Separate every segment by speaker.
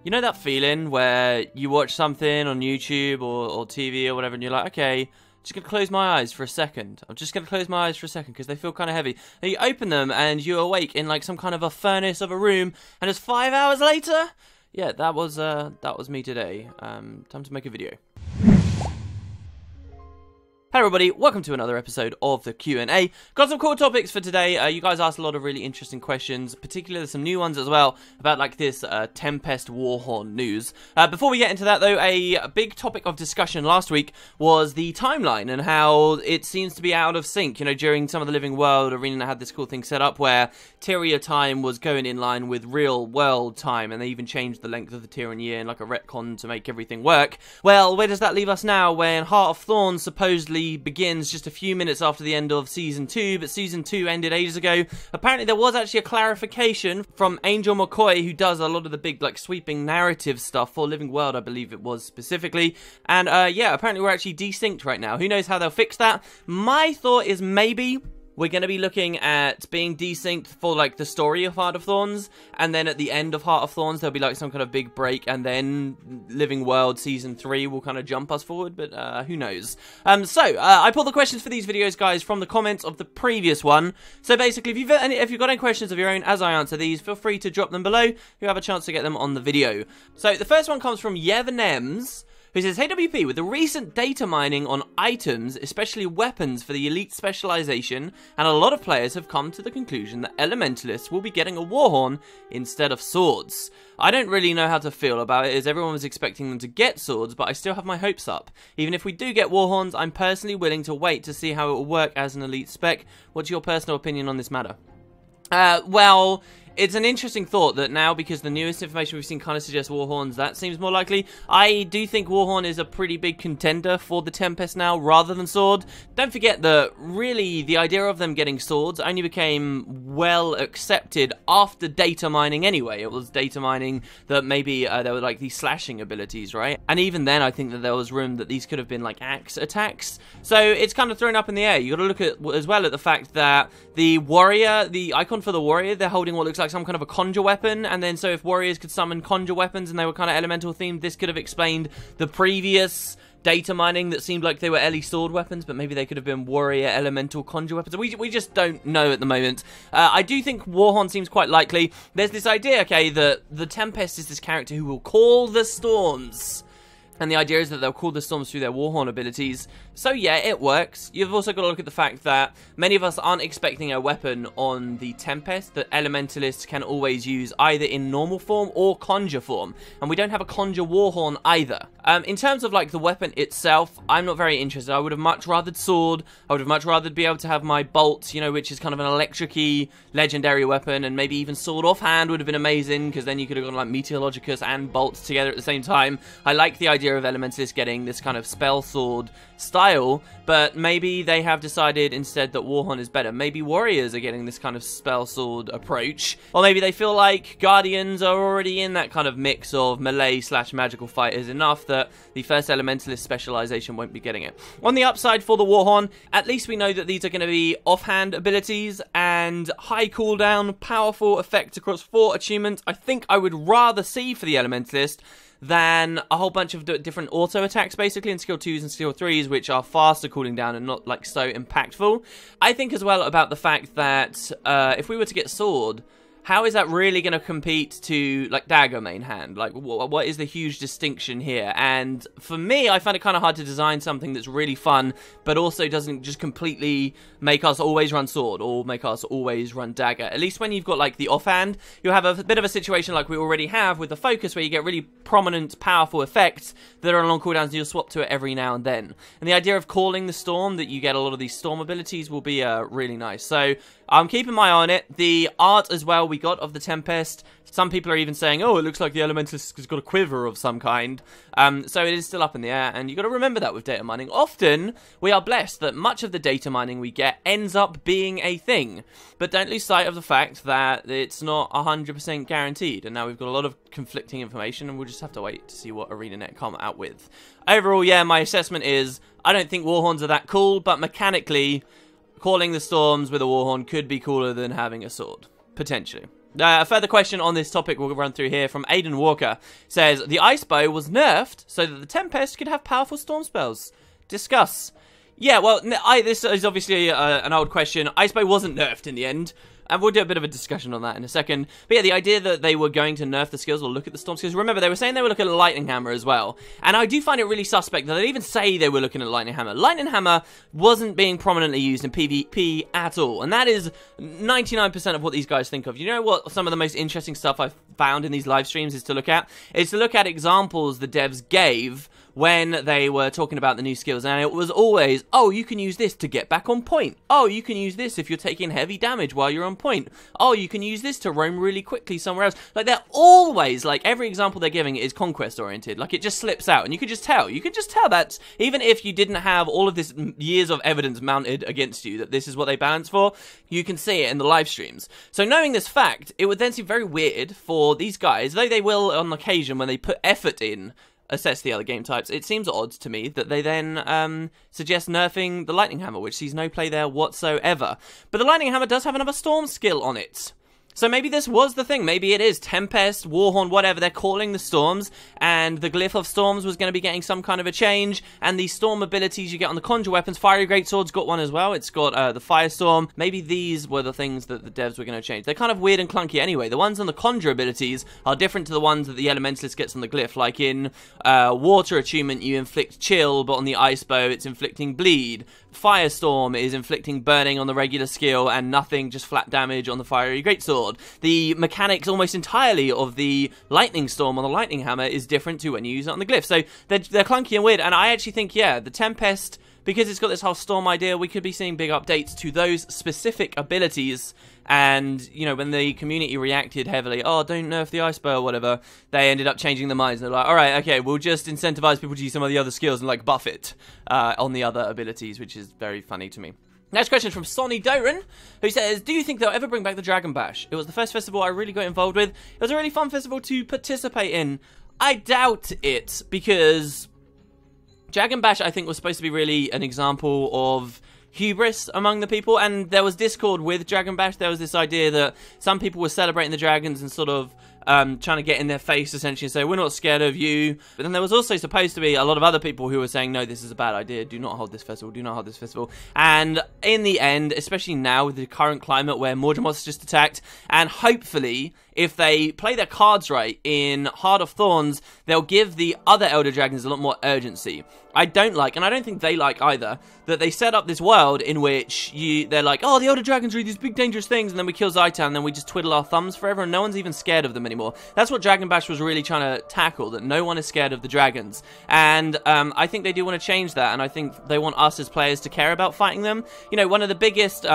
Speaker 1: You know that feeling where you watch something on YouTube or TV or whatever and you're like, okay, just gonna close my eyes for a second. I'm just gonna close my eyes for a second because they feel kind of heavy. And you open them and you're awake in like some kind of a furnace of a room, and it's 5 hours later. Yeah, that was me today. Time to make a video. Hello everybody, welcome to another episode of the Q&A. Got some cool topics for today. You guys asked a lot of really interesting questions, particularly some new ones as well, about like this Tempest warhorn news. Before we get into that though, a big topic of discussion last week was the timeline and how it seems to be out of sync. You know, during some of the Living World, Arena had this cool thing set up where Tyria time was going in line with real world time, and they even changed the length of the Tyrian year in like a retcon to make everything work. Well, where does that leave us now when Heart of Thorns supposedly begins just a few minutes after the end of Season 2, but Season 2 ended ages ago? Apparently there was actually a clarification from Angel McCoy, who does a lot of the big, like, sweeping narrative stuff for Living World, I believe it was specifically, and yeah, apparently we're actually desynced right now. Who knows how they'll fix that? My thought is maybe we're going to be looking at being desynced for, like, the story of Heart of Thorns, and then at the end of Heart of Thorns, there'll be, like, some kind of big break, and then Living World Season 3 will kind of jump us forward, but who knows. I pulled the questions for these videos, guys, from the comments of the previous one. So basically, if you've got any questions of your own as I answer these, feel free to drop them below. You have a chance to get them on the video. So the first one comes from Revenant, who says, "Hey WP, with the recent data mining on items, especially weapons for the elite specialization, and a lot of players have come to the conclusion that elementalists will be getting a warhorn instead of swords. I don't really know how to feel about it, as everyone was expecting them to get swords, but I still have my hopes up. Even if we do get warhorns, I'm personally willing to wait to see how it will work as an elite spec. What's your personal opinion on this matter?" Well, it's an interesting thought that now, because the newest information we've seen kind of suggests warhorns, that seems more likely. I do think warhorn is a pretty big contender for the Tempest now, rather than sword. Don't forget that, really, the idea of them getting swords only became well accepted after data mining anyway. It was data mining that maybe there were, like, these slashing abilities, right? And even then, I think that there was room that these could have been, like, axe attacks. So it's kind of thrown up in the air. You got to look at, as well, at the fact that the warrior, the icon for the warrior, they're holding what looks like some kind of a conjure weapon, and then so if warriors could summon conjure weapons and they were kind of elemental themed, this could have explained the previous data mining that seemed like they were Ellie sword weapons, but maybe they could have been warrior elemental conjure weapons. We just don't know at the moment. I do think warhorn seems quite likely. There's this idea, okay, that the Tempest is this character who will call the storms. And the idea is that they'll call the storms through their warhorn abilities. So yeah, it works. You've also got to look at the fact that many of us aren't expecting a weapon on the Tempest that elementalists can always use either in normal form or conjure form. And we don't have a conjure warhorn either. In terms of like the weapon itself, I'm not very interested. I would have much rather sword. I would have much rather be able to have my bolt, you know, which is kind of an electric-y legendary weapon, and maybe even sword offhand would have been amazing, because then you could have gone like Meteorologicus and bolts together at the same time. I like the idea of elementalists getting this kind of spell sword style, but maybe they have decided instead that warhorn is better. Maybe warriors are getting this kind of spell sword approach, or maybe they feel like guardians are already in that kind of mix of melee slash magical fighters enough that the first elementalist specialization won't be getting it. On the upside for the warhorn, at least we know that these are going to be offhand abilities and high cooldown, powerful effects across 4 achievements. I think I would rather see for the elementalist than a whole bunch of different auto attacks, basically, in skill 2s and skill 3s, which are faster cooling down and not, like, so impactful. I think as well about the fact that if we were to get sword, how is that really going to compete to, like, dagger main hand? Like, what is the huge distinction here? And for me, I find it kind of hard to design something that's really fun, but also doesn't just completely make us always run sword or make us always run dagger. At least when you've got, like, the offhand, you'll have a bit of a situation like we already have with the focus, where you get really prominent, powerful effects that are on long cooldowns, and you'll swap to it every now and then. And the idea of calling the storm, that you get a lot of these storm abilities, will be really nice. So I'm keeping my eye on it. The art as well we got of the Tempest, some people are even saying, oh, it looks like the elementalist has got a quiver of some kind. So it is still up in the air, and you've got to remember that with data mining. Often, we are blessed that much of the data mining we get ends up being a thing. But don't lose sight of the fact that it's not 100% guaranteed, and now we've got a lot of conflicting information, and we'll just have to wait to see what ArenaNet come out with. Overall, yeah, my assessment is, I don't think warhorns are that cool, but mechanically, calling the storms with a warhorn could be cooler than having a sword. Potentially. A further question on this topic we'll run through here from Aiden Walker says, the ice bow was nerfed so that the Tempest could have powerful storm spells. Discuss. Yeah, well, this is obviously an old question. Ice bow wasn't nerfed in the end. And we'll do a bit of a discussion on that in a second. But yeah, the idea that they were going to nerf the skills or look at the storm skills. Remember, they were saying they were looking at Lightning Hammer as well. And I do find it really suspect that they even say they were looking at Lightning Hammer. Lightning Hammer wasn't being prominently used in PvP at all. And that is 99% of what these guys think of. You know what some of the most interesting stuff I've found in these live streams is to look at? Is to look at examples the devs gave when they were talking about the new skills, and it was always, oh, you can use this to get back on point. Oh, you can use this if you're taking heavy damage while you're on point. Oh, you can use this to roam really quickly somewhere else. Like, they're always, like, every example they're giving is conquest-oriented. Like, it just slips out, and you could just tell. You could just tell that, even if you didn't have all of this years of evidence mounted against you, that this is what they balance for, you can see it in the live streams. So knowing this fact, it would then seem very weird for these guys, though they will, on occasion, when they put effort in, assess the other game types, it seems odd to me that they then suggest nerfing the Lightning Hammer, which sees no play there whatsoever. But the Lightning Hammer does have another storm skill on it. So maybe this was the thing. Maybe it is Tempest, Warhorn, whatever they're calling the storms, and the Glyph of Storms was going to be getting some kind of a change, and the storm abilities you get on the conjure weapons, Fiery Greatsword's got one as well. It's got the Firestorm. Maybe these were the things that the devs were going to change. They're kind of weird and clunky anyway. The ones on the conjure abilities are different to the ones that the Elementalist gets on the Glyph. Like in Water Attunement, you inflict Chill, but on the Ice Bow, it's inflicting Bleed. Firestorm is inflicting burning on the regular skill and nothing, just flat damage on the Fiery Greatsword. The mechanics almost entirely of the Lightning Storm on the Lightning Hammer is different to when you use it on the Glyph. So they're clunky and weird, and I actually think, yeah, the Tempest, because it's got this whole storm idea, we could be seeing big updates to those specific abilities. And, you know, when the community reacted heavily, oh, don't nerf the ice bow or whatever, they ended up changing their minds. They're like, all right, okay, we'll just incentivize people to use some of the other skills and, like, buff it on the other abilities, which is very funny to me. Next question from Sonny Doran, who says, do you think they'll ever bring back the Dragon Bash? It was the first festival I really got involved with. It was a really fun festival to participate in. I doubt it, because Dragon Bash, I think, was supposed to be really an example of hubris among the people, and there was discord with Dragon Bash. There was this idea that some people were celebrating the dragons and sort of trying to get in their face, essentially, and say, we're not scared of you. But then there was also supposed to be a lot of other people who were saying, no, this is a bad idea, do not hold this festival, do not hold this festival. And in the end, especially now with the current climate where Mordremoth's just attacked, and hopefully, if they play their cards right in Heart of Thorns, they'll give the other Elder Dragons a lot more urgency. I don't like, and I don't think they like either, that they set up this world in which they're like, oh, the Elder Dragons are these big dangerous things, and then we kill Zaitan, and then we just twiddle our thumbs forever, and no one's even scared of them anymore. That's what Dragon Bash was really trying to tackle, that no one is scared of the dragons. And I think they do want to change that, and I think they want us as players to care about fighting them. You know, one of the biggest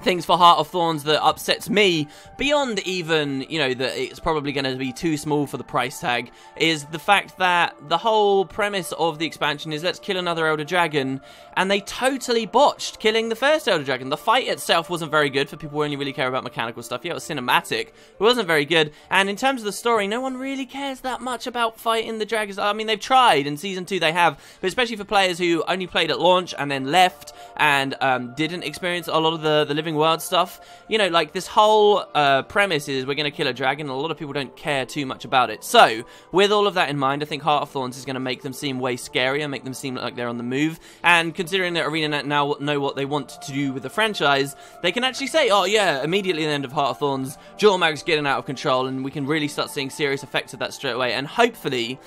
Speaker 1: things for Heart of Thorns that upsets me, beyond even, you know, that it's probably going to be too small for the price tag, is the fact that the whole premise of the expansion is let's kill another Elder Dragon, and they totally botched killing the first Elder Dragon. The fight itself wasn't very good for people who only really care about mechanical stuff. Yeah, it was cinematic. It wasn't very good, and in terms of the story, no one really cares that much about fighting the dragons. I mean, they've tried, in Season 2 they have, but especially for players who only played at launch and then left and didn't experience a lot of the Living World stuff. You know, like, this whole premise is we're going to kill a dragon, and a lot of people don't care too much about it. So, with all of that in mind, I think Heart of Thorns is going to make them seem way scarier, make them seem like they're on the move, and considering that ArenaNet now know what they want to do with the franchise, they can actually say, oh yeah, immediately at the end of Heart of Thorns, Jormag's getting out of control, and we can really start seeing serious effects of that straight away, and hopefully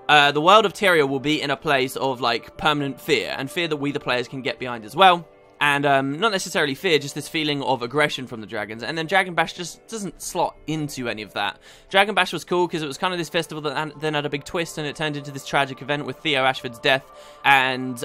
Speaker 1: the world of Tyrael will be in a place of, like, permanent fear, and fear that we the players can get behind as well. And not necessarily fear, just this feeling of aggression from the dragons. And then Dragon Bash just doesn't slot into any of that. Dragon Bash was cool because it was kind of this festival that then had a big twist, and it turned into this tragic event with Theo Ashford's death, and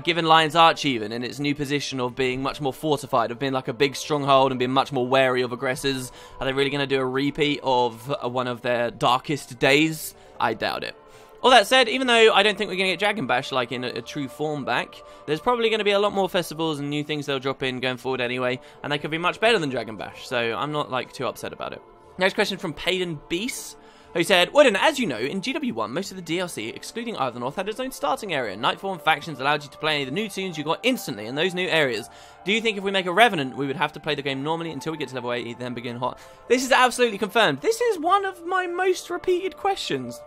Speaker 1: given Lion's Arch even in its new position of being much more fortified, of being like a big stronghold and being much more wary of aggressors. Are they really going to do a repeat of one of their darkest days? I doubt it. All that said, even though I don't think we're going to get Dragon Bash like in a true form back, there's probably going to be a lot more festivals and new things they'll drop in going forward anyway, and they could be much better than Dragon Bash, so I'm not, like, too upset about it. Next question from Payden Beast, who said, Wooden, as you know, in GW1, most of the DLC, excluding Eye of the North, had its own starting area. Nightfall and Factions allowed you to play any of the new tunes you got instantly in those new areas. Do you think if we make a Revenant, we would have to play the game normally until we get to level 80, then begin hot? This is absolutely confirmed. This is one of my most repeated questions.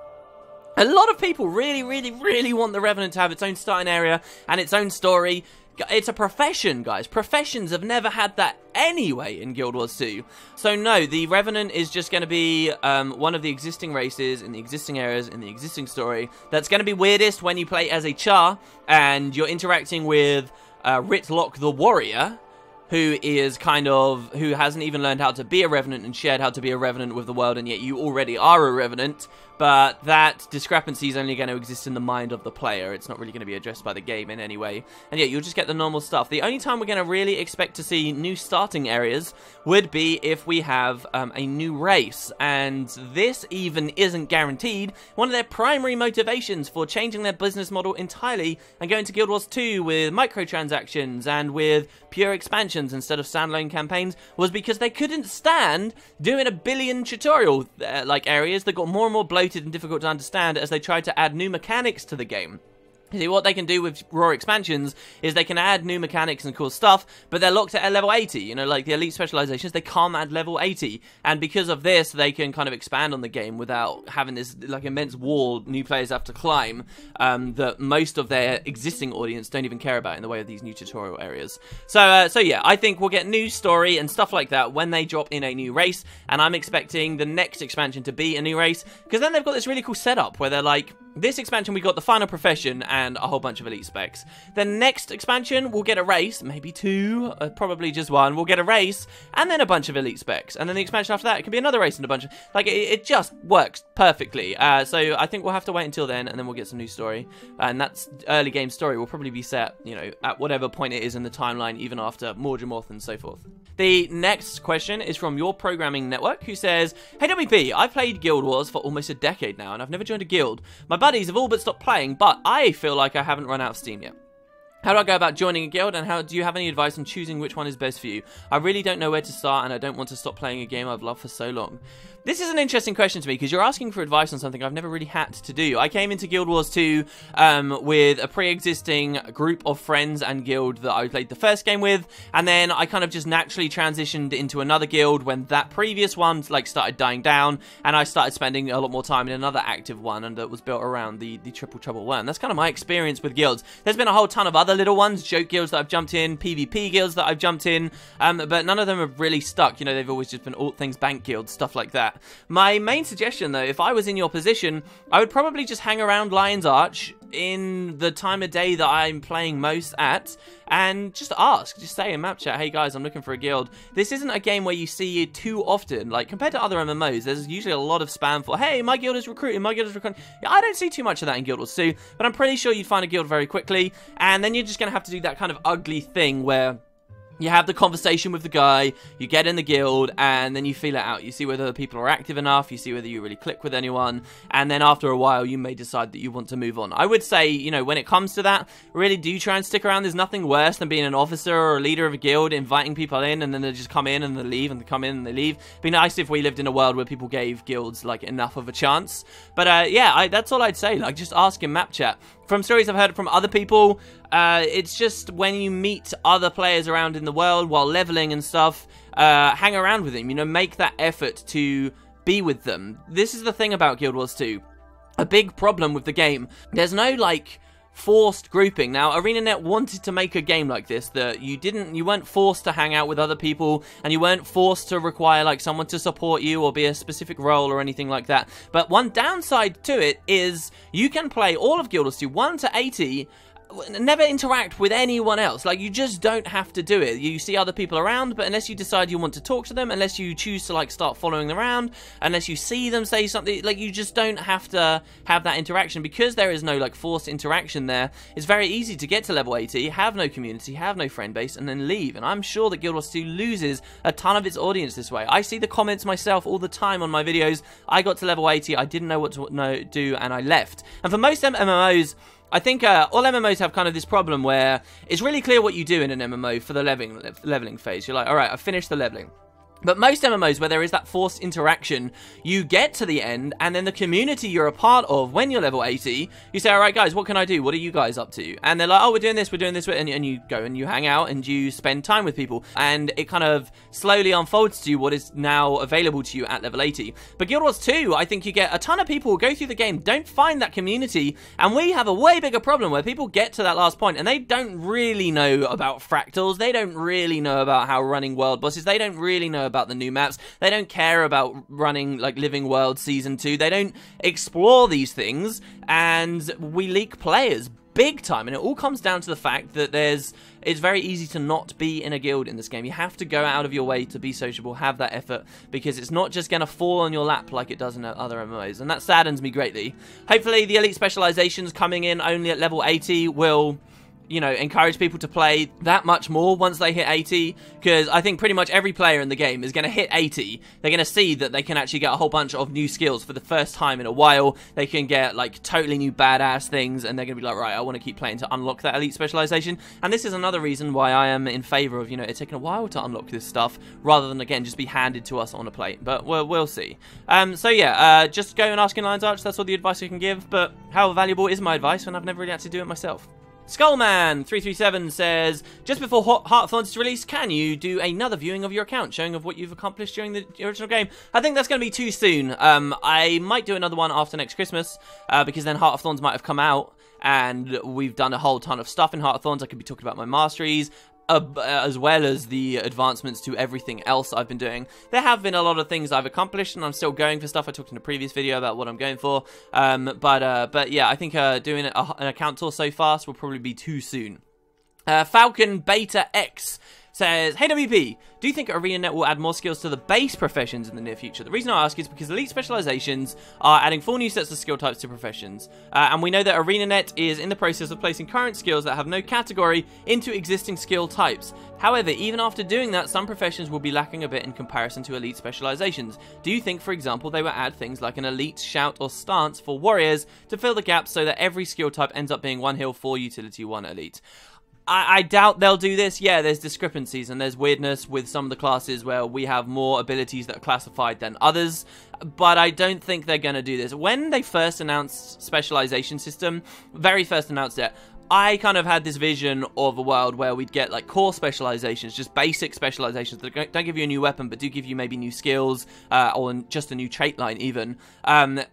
Speaker 1: A lot of people really, really, really want the Revenant to have its own starting area and its own story. It's a profession, guys. Professions have never had that anyway in Guild Wars 2. So no, the Revenant is just going to be one of the existing races in the existing areas in the existing story. That's going to be weirdest when you play as a Char and you're interacting with Ritlock the Warrior, who hasn't even learned how to be a Revenant and shared how to be a Revenant with the world, and yet you already are a Revenant. But that discrepancy is only going to exist in the mind of the player. It's not really going to be addressed by the game in any way. And yeah, you'll just get the normal stuff. The only time we're going to really expect to see new starting areas would be if we have a new race. And this even isn't guaranteed. One of their primary motivations for changing their business model entirely and going to Guild Wars 2 with microtransactions and with pure expansions instead of standalone campaigns was because they couldn't stand doing a billion tutorial like areas that got more and more bloated and difficult to understand as they tried to add new mechanics to the game. See, what they can do with raw expansions is they can add new mechanics and cool stuff, but they're locked at level 80. You know, like the elite specializations, they can't add level 80. And because of this, they can kind of expand on the game without having this like immense wall new players have to climb that most of their existing audience don't even care about in the way of these new tutorial areas. So yeah, I think we'll get new story and stuff like that when they drop in a new race, and I'm expecting the next expansion to be a new race, because then they've got this really cool setup where they're like, this expansion we got the final profession and a whole bunch of elite specs. The next expansion we'll get a race, maybe two, probably just one. We'll get a race and then a bunch of elite specs, and then the expansion after that it can be another race and a bunch of like it just works perfectly. So I think we'll have to wait until then, and then we'll get some new story, and that's early game story will probably be set, you know, at whatever point it is in the timeline, even after Mordremoth and so forth. The next question is from Your Programming Network, who says, Hey WP, I've played Guild Wars for almost a decade now, and I've never joined a guild. My buddies have all but stopped playing, but I feel like I haven't run out of steam yet. How do I go about joining a guild, and how do you have any advice on choosing which one is best for you? I really don't know where to start, and I don't want to stop playing a game I've loved for so long. This is an interesting question to me, because you're asking for advice on something I've never really had to do. I came into Guild Wars 2 with a pre-existing group of friends and guild that I played the first game with, and then I kind of just naturally transitioned into another guild when that previous one like started dying down, and I started spending a lot more time in another active one, and that was built around the Triple Trouble Worm. That's kind of my experience with guilds. There's been a whole ton of other little ones, joke guilds that I've jumped in, PvP guilds that I've jumped in, but none of them have really stuck. You know, they've always just been all things bank guilds, stuff like that. My main suggestion, though, if I was in your position, I would probably just hang around Lion's Arch in the time of day that I'm playing most at, and just ask, just say in map chat, hey guys, I'm looking for a guild. This isn't a game where you see it too often. Like, compared to other MMOs, there's usually a lot of spam for, hey, my guild is recruiting, my guild is recruiting. Yeah, I don't see too much of that in Guild Wars 2, but I'm pretty sure you'd find a guild very quickly, and then you're just going to have to do that kind of ugly thing where you have the conversation with the guy, you get in the guild, and then you feel it out. You see whether the people are active enough, you see whether you really click with anyone, and then after a while, you may decide that you want to move on. I would say, you know, when it comes to that, really do try and stick around. There's nothing worse than being an officer or a leader of a guild, inviting people in, and then they just come in and they leave, and they come in and they leave. It'd be nice if we lived in a world where people gave guilds, like, enough of a chance. But, yeah, that's all I'd say. Like, just ask in map chat. From stories I've heard from other people, it's just when you meet other players around in the world while leveling and stuff, hang around with them, you know, make that effort to be with them. This is the thing about Guild Wars 2. A big problem with the game. There's no, like, forced grouping. Now, ArenaNet wanted to make a game like this that you weren't forced to hang out with other people, and you weren't forced to require like someone to support you or be a specific role or anything like that. But one downside to it is you can play all of Guild Wars 2 1 to 80, never interact with anyone else. Like, you just don't have to do it. You see other people around, but unless you decide you want to talk to them, unless you choose to like start following them around, unless you see them say something, like, you just don't have to have that interaction. Because there is no like forced interaction there, it's very easy to get to level 80, have no community, have no friend base, and then leave. And I'm sure that Guild Wars 2 loses a ton of its audience this way. I see the comments myself all the time on my videos. I got to level 80, I didn't know what to do, and I left. And for most MMOs, I think all MMOs have kind of this problem where it's really clear what you do in an MMO for the leveling phase. You're like, all right, I've finished the leveling. But most MMOs where there is that forced interaction, you get to the end, and then the community you're a part of, when you're level 80, you say, alright guys, what can I do? What are you guys up to? And they're like, oh, we're doing this, and you go and you hang out, and you spend time with people, and it kind of slowly unfolds to you what is now available to you at level 80. But Guild Wars 2, I think you get a ton of people who go through the game, don't find that community, and we have a way bigger problem where people get to that last point, and they don't really know about fractals, they don't really know about how running world bosses, they don't really know about the new maps, they don't care about running like Living World Season 2, they don't explore these things, and we leak players big time, and it all comes down to the fact that it's very easy to not be in a guild in this game. You have to go out of your way to be sociable, have that effort, because it's not just going to fall on your lap like it does in other MMOs, and that saddens me greatly. Hopefully the elite specializations coming in only at level 80 will, you know, encourage people to play that much more once they hit 80, because I think pretty much every player in the game is going to hit 80. They're going to see that they can actually get a whole bunch of new skills for the first time in a while. They can get like totally new badass things, and they're going to be like, right, I want to keep playing to unlock that elite specialization. And this is another reason why I am in favor of, you know, it taking a while to unlock this stuff rather than, again, just be handed to us on a plate. But we'll see. So yeah, just go and ask in Lion's Arch. That's all the advice I can give, but how valuable is my advice when I've never really had to do it myself? Skullman337 says, just before Heart of Thorns is released, can you do another viewing of your account, showing of what you've accomplished during the original game? I think that's going to be too soon. I might do another one after next Christmas, because then Heart of Thorns might have come out, and we've done a whole ton of stuff in Heart of Thorns. I could be talking about my masteries, as well as the advancements to everything else I've been doing. There have been a lot of things I've accomplished, and I'm still going for stuff. I talked in a previous video about what I'm going for. But yeah, I think doing an account tour so fast will probably be too soon. Falcon Beta X says, hey WP, do you think ArenaNet will add more skills to the base professions in the near future? The reason I ask is because elite specializations are adding 4 new sets of skill types to professions, and we know that ArenaNet is in the process of placing current skills that have no category into existing skill types. However, even after doing that, some professions will be lacking a bit in comparison to elite specializations. Do you think, for example, they will add things like an elite shout or stance for warriors to fill the gaps so that every skill type ends up being 1 heal, 4 utility, 1 elite? I doubt they'll do this. Yeah, there's discrepancies and there's weirdness with some of the classes where we have more abilities that are classified than others, but I don't think they're going to do this. When they first announced specialization system, very first announced it, I kind of had this vision of a world where we'd get like core specializations, just basic specializations that don't give you a new weapon, but do give you maybe new skills, or just a new trait line even,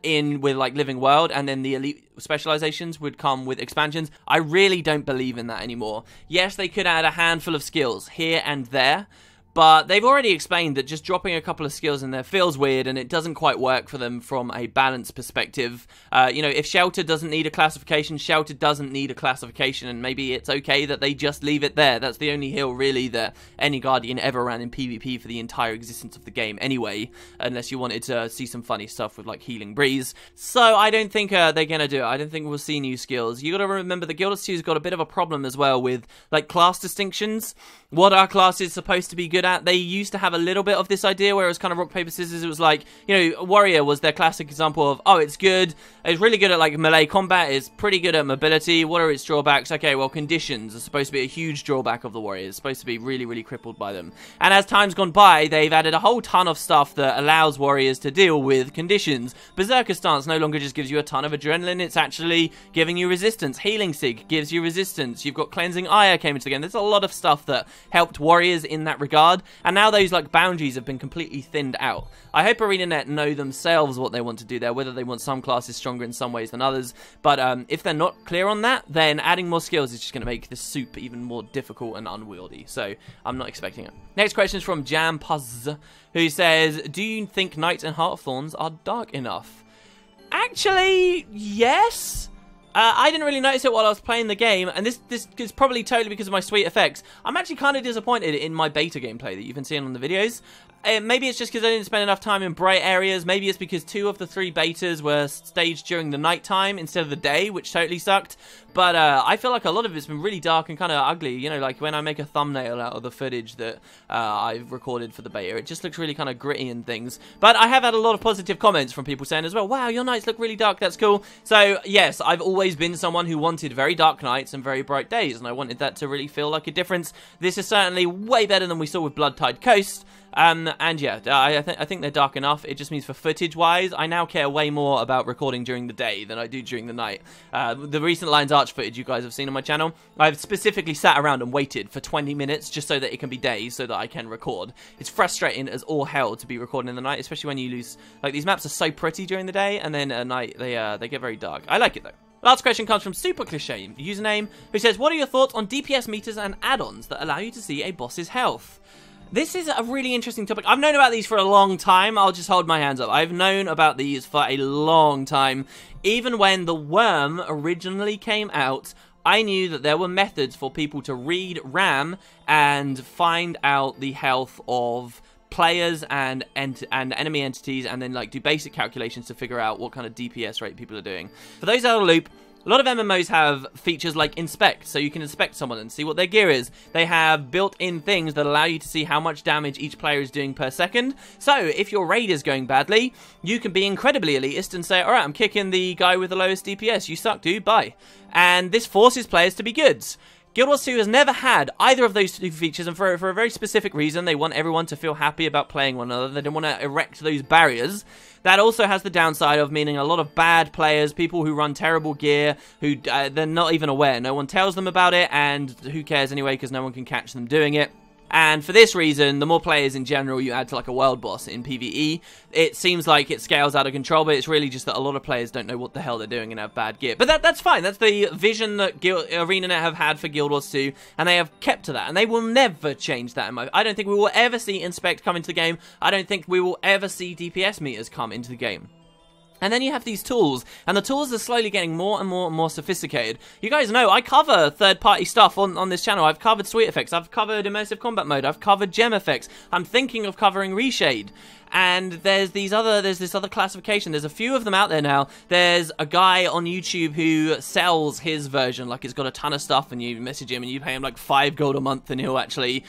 Speaker 1: in with like Living World, and then the elite specializations would come with expansions. I really don't believe in that anymore. Yes, they could add a handful of skills here and there, but they've already explained that just dropping a couple of skills in there feels weird, and it doesn't quite work for them from a balance perspective. You know, if Shelter doesn't need a classification, Shelter doesn't need a classification, and maybe it's okay that they just leave it there. That's the only heal, really, that any Guardian ever ran in PvP for the entire existence of the game anyway, unless you wanted to see some funny stuff with, like, Healing Breeze. So I don't think they're going to do it. I don't think we'll see new skills. You got to remember the Guild Wars 2's got a bit of a problem as well with, like, class distinctions. What are classes supposed to be good at? They used to have a little bit of this idea where it was kind of rock, paper, scissors. It was like, you know, Warrior was their classic example of, oh, it's good. It's really good at, like, melee combat. It's pretty good at mobility. What are its drawbacks? Okay, well, conditions are supposed to be a huge drawback of the Warrior. It's supposed to be really, really crippled by them. And as time's gone by, they've added a whole ton of stuff that allows Warriors to deal with conditions. Berserker Stance no longer just gives you a ton of adrenaline. It's actually giving you resistance. Healing Sig gives you resistance. You've got Cleansing Ire came into the game. There's a lot of stuff that helped Warriors in that regard, and now those like boundaries have been completely thinned out. I hope ArenaNet know themselves what they want to do there, whether they want some classes stronger in some ways than others, but if they're not clear on that, then adding more skills is just going to make the soup even more difficult and unwieldy, so I'm not expecting it. Next question is from Jampuz, who says, do you think Knights and Heart of Thorns are dark enough? Actually, yes. I didn't really notice it while I was playing the game, and this is probably totally because of my sweet effects. I'm actually kind of disappointed in my beta gameplay that you've been seeing on the videos. Maybe it's just because I didn't spend enough time in bright areas. Maybe it's because 2 of the 3 betas were staged during the night time instead of the day, which totally sucked. But I feel like a lot of it's been really dark and kind of ugly. You know, like when I make a thumbnail out of the footage that I've recorded for the beta, it just looks really kind of gritty and things. But I have had a lot of positive comments from people saying as well, wow, your nights look really dark, that's cool. So yes, I've always been someone who wanted very dark nights and very bright days, and I wanted that to really feel like a difference. This is certainly way better than we saw with Blood Tide Coast. And yeah, I think they're dark enough. It just means for footage-wise, I now care way more about recording during the day than I do during the night. The recent Lions Arch footage you guys have seen on my channel, I've specifically sat around and waited for 20 minutes just so that it can be days so that I can record. It's frustrating as all hell to be recording in the night, especially when you lose... Like, these maps are so pretty during the day, and then at night they get very dark. I like it, though. Last question comes from Super Cliche username, who says, what are your thoughts on DPS meters and add-ons that allow you to see a boss's health? This is a really interesting topic. I've known about these for a long time. I'll just hold my hands up. I've known about these for a long time. Even when the worm originally came out, I knew that there were methods for people to read RAM and find out the health of players and enemy entities, and then like do basic calculations to figure out what kind of DPS rate people are doing. For those out of the loop, a lot of MMOs have features like inspect, so you can inspect someone and see what their gear is. They have built-in things that allow you to see how much damage each player is doing per second. So if your raid is going badly, you can be incredibly elitist and say, alright, I'm kicking the guy with the lowest DPS, you suck dude, bye. And this forces players to be good. Guild Wars 2 has never had either of those two features, and for a very specific reason. They want everyone to feel happy about playing one another. They don't want to erect those barriers. That also has the downside of meaning a lot of bad players, people who run terrible gear, who they're not even aware. No one tells them about it, and who cares anyway, because no one can catch them doing it. And for this reason, the more players in general you add to like a world boss in PvE, it seems like it scales out of control, but it's really just that a lot of players don't know what the hell they're doing and have bad gear. But that's fine. That's the vision that ArenaNet have had for Guild Wars 2, and they have kept to that, and they will never change that. I don't think we will ever see Inspect come into the game. I don't think we will ever see DPS meters come into the game. And then you have these tools, and the tools are slowly getting more and more and more sophisticated. You guys know, I cover third-party stuff on this channel. I've covered Sweet Effects, I've covered Immersive Combat Mode, I've covered Gem Effects. I'm thinking of covering Reshade. And there's this other classification. There's a few of them out there now. There's a guy on YouTube who sells his version, like it's got a ton of stuff, and you message him and you pay him like 5 gold a month and he'll actually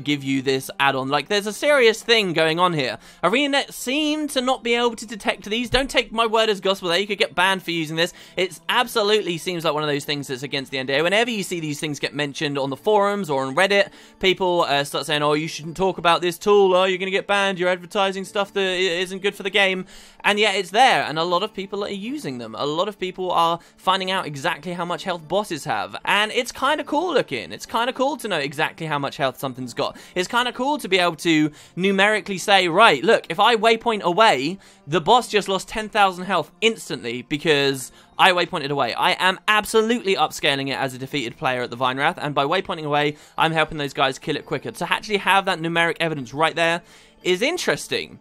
Speaker 1: give you this add-on. Like, there's a serious thing going on here. ArenaNet seem to not be able to detect these. Don't take my word as gospel there. You could get banned for using this. It absolutely seems like one of those things that's against the NDA. Whenever you see these things get mentioned on the forums or on Reddit, people start saying, oh, you shouldn't talk about this tool, oh, you're going to get banned, you're advertising stuff that isn't good for the game. And yet it's there, and a lot of people are using them. A lot of people are finding out exactly how much health bosses have, and it's kind of cool looking. It's kind of cool to know exactly how much health something's got. It's kind of cool to be able to numerically say, right, look, if I waypoint away, the boss just lost 10,000 health instantly because I waypointed away. I am absolutely upscaling it as a defeated player at the Vinewrath, and by waypointing away, I'm helping those guys kill it quicker. To actually have that numeric evidence right there is interesting.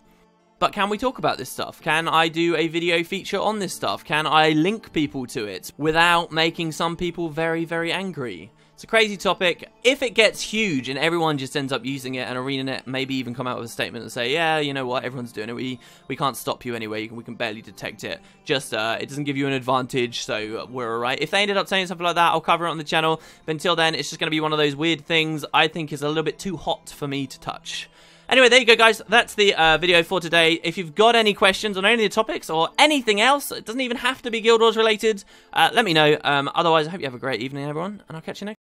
Speaker 1: But can we talk about this stuff? Can I do a video feature on this stuff? Can I link people to it without making some people very, very angry? It's a crazy topic. If it gets huge and everyone just ends up using it, and ArenaNet maybe even come out with a statement and say, yeah, you know what, everyone's doing it, we can't stop you anyway, we can barely detect it. Just, it doesn't give you an advantage, so we're alright. If they ended up saying something like that, I'll cover it on the channel. But until then, it's just going to be one of those weird things I think is a little bit too hot for me to touch. Anyway, there you go, guys. That's the video for today. If you've got any questions on any of the topics or anything else, it doesn't even have to be Guild Wars related, let me know. Otherwise, I hope you have a great evening, everyone, and I'll catch you next time.